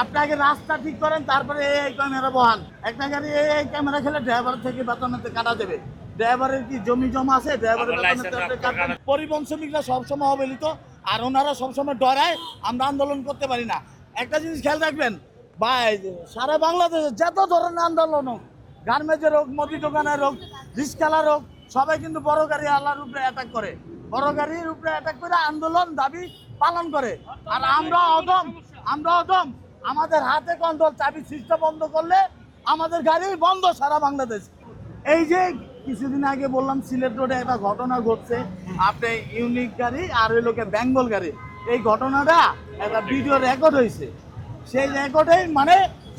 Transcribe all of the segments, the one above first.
আপনি আগে রাস্তা ঠিক করেন, তারপরে এই ক্যামেরা বহান। একটা গাড়ি এই ক্যামেরা খেলে ড্রাইভার থেকে বেতনেতে কাটা দেবে। ড্রাইভারের কি জমি জমা আছে? ড্রাইভারের বেতনেতে কাটবেন। পরিবহন শ্রমিকরা সবসময় অবহেলিত, আর ওনারা সবসময় ডরায় আমরা আন্দোলন করতে পারি না। একটা জিনিস খেয়াল রাখবেন ভাই, সারা বাংলাদেশে যত ধরনের আন্দোলন হোক, গার্মেন্টসের হোক, মুদি দোকানের হোক, রিক্সাওয়ালার হোক, সবাই কিন্তু বড় গাড়ি আল্লাহর উপরে অ্যাটাক করে, বড় গাড়ির উপরে অ্যাটাক করে আন্দোলন দাবি পালন করে। আর আমরা অদম, আমাদের হাতে কন্ট্রোল, চাবি সুইচটা বন্ধ করলে আমাদের গাড়ি বন্ধ সারা বাংলাদেশ। এই যে কিছুদিন আগে বললাম সিলেট রোডে একটা ঘটনা ঘটছে, আপনি ইউনিক গাড়ি আর ওই লোকে বেঙ্গল গাড়ি, এই ঘটনাটা একটা ভিডিও রেকর্ড হয়েছে। সেই রেকর্ডে মানে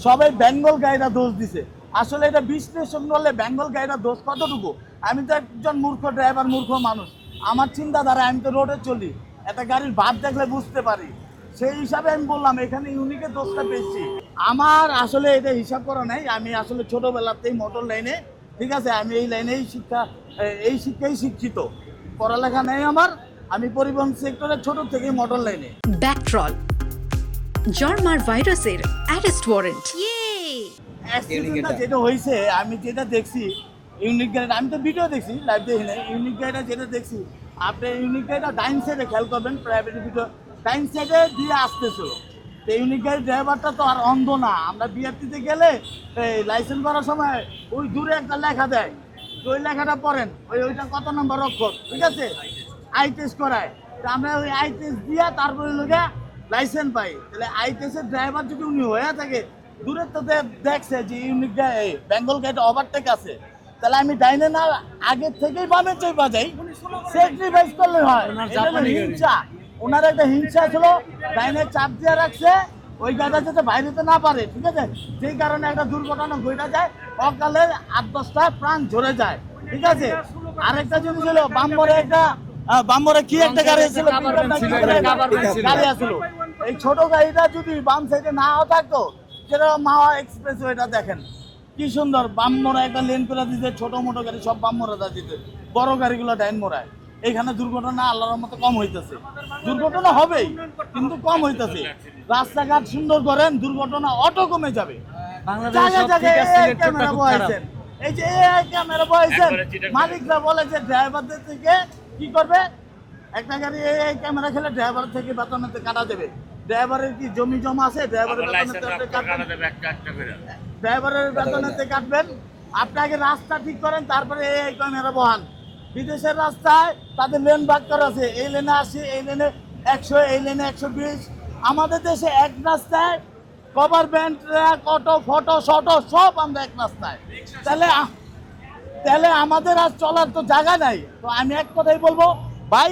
সবাই বেঙ্গল গাড়িটা দোষ দিছে। আসলে এটা বিশ্লেষণ করলে বেঙ্গল গাড়িটা দোষ কতটুকু? আমি তো একজন মূর্খ ড্রাইভার, মূর্খ মানুষ, আমার চিন্তাধারা, আমি তো রোডে চলি, একটা গাড়ির ভাব দেখলে বুঝতে পারি। সেই হিসাবে আমি বললাম এখানে ইউনিকের দোষটা পেয়েছি। আমার আসলে এটা হিসাব করা নাই, আমি আসলে ছোটবেলাতেই মোটর লাইনে, ঠিক আছে, আমি এই লাইনেই শিক্ষাই শিক্ষিত, পড়ালেখা নেই আমার, আমি পরিবহন সেক্টরে ছোট থেকেই মোটর লাইনে। ব্যাকট্রল জর্মার ভাইরাসের অ্যারেস্ট ওয়ারেন্ট। অ্যাক্সিডেন্টটা যেটা হয়েছে, আমি যেটা দেখছি ইউনিক গাড়িটা, আমি তো ভিডিও দেখছি, লাইভ দেখি নাই। ইউনিক গাড়িটা যেটা দেখছি, আপনি ইউনিক গাড়িটা ডাইন সাইডে খেয়াল করবেন, প্রাইভেট ভিডিও ডাইন সাইডে দিয়ে আসতেছিল। তো ইউনিক গাড়ির ড্রাইভারটা তো আর অন্ধ না। আমরা বিআরটিতে গেলে এই লাইসেন্স করার সময় ওই দূরে একটা লেখা দেয়, ওই লেখাটা পড়েন, ওইটা কত নম্বর অক্ষর, ঠিক আছে, আই টেস্ট করায়। তো আমরা ওই আই টেস্ট দিয়ে তারপরে লোকে লাইসেন্স পাই। তাহলে আই টেস্টের ড্রাইভার যদি উনি হয়ে থাকে, দূরের তো দেখছে যে ইউনিক গাড়ি বেঙ্গল গাড়িটা ওভারটেক আছে, তাহলে আমি ডাইনে না আগের থেকেই বামে চেপা যাই, স্যাক্রিফাইস করলে হয়। হিংসা, ওনার একটা হিংসা ছিল, ডাইনে চাপ দিয়ে রাখছে ওই গাড়িটা যাতে বাইরেতে না পারে, ঠিক আছে, যেই কারণে একটা দুর্ঘটনা ঘটে যায়, অকালে 8-10টা প্রাণ ঝরে যায়, ঠিক আছে। আরেকটা জিনিস হলো বাম্বরে কি একটা গাড়ি ছিল, গাড়ি আসলো, এই ছোট গাড়িটা যদি বাম সাইডে না থাকতো, যেটা মাওয়া এক্সপ্রেস ওয়েটা দেখেন কি সুন্দর, বাম মোড়া একটা লেন করে দিতে, ছোট মোটো গাড়ি সব বাম মোড়া দিতে, বড় গাড়িগুলো ডাইন মোড়ায়। এখানে দুর্ঘটনা আল্লাহর মতো কম হইতেছে, দুর্ঘটনা হবেই কিন্তু কম হইতেছে। রাস্তাঘাট সুন্দর করেন, দুর্ঘটনা অটো কমে যাবে। এই যে ক্যামেরা বসাইছেন, মালিকরা বলে যে ড্রাইভারদের থেকে কি করবে, একটা গাড়ি এই ক্যামেরা খেলে ড্রাইভার থেকে বেতনেতে কাটা দেবে। ড্রাইভারের কি জমি জমা আছে? ড্রাইভারের বেতনেতে কাটবেন। আপনি আগে রাস্তা ঠিক করেন, তারপরে এই ক্যামেরা বহান। বিদেশের রাস্তায় তাদের লেন ভাগ করা আছে, এই লেনে 80, এই লেনে 100, এই লেনে 120। আমাদের দেশে এক রাস্তায় কভার ব্যান্ড, অটো, ফটো, শটো সব আমরা এক রাস্তায়। তাহলে আমাদের আর চলার তো জায়গা নাই। তো আমি এক কথাই বলবো ভাই,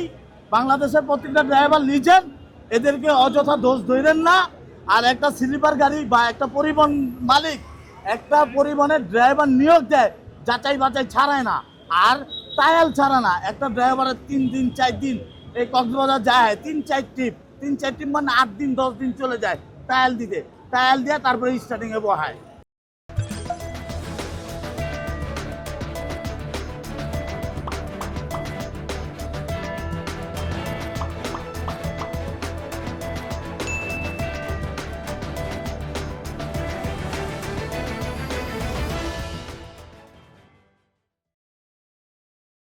বাংলাদেশের প্রত্যেকটা ড্রাইভার লিজেন, এদেরকে অযথা দোষ ধরেন না। আর একটা স্লিপার গাড়ি বা একটা পরিবহন মালিক একটা পরিবহনের ড্রাইভার নিয়োগ দেয়, যাচাই বাছাই ছাড়ায় না, আর টায়াল ছাড়া না। একটা ড্রাইভারের 3 দিন 4 দিন এই কক্সবাজার যায়, 3-4 ট্রিপ মানে 8 দিন 10 দিন চলে যায় টায়াল দিয়ে তারপরে স্টার্টিংয়ে বহায়।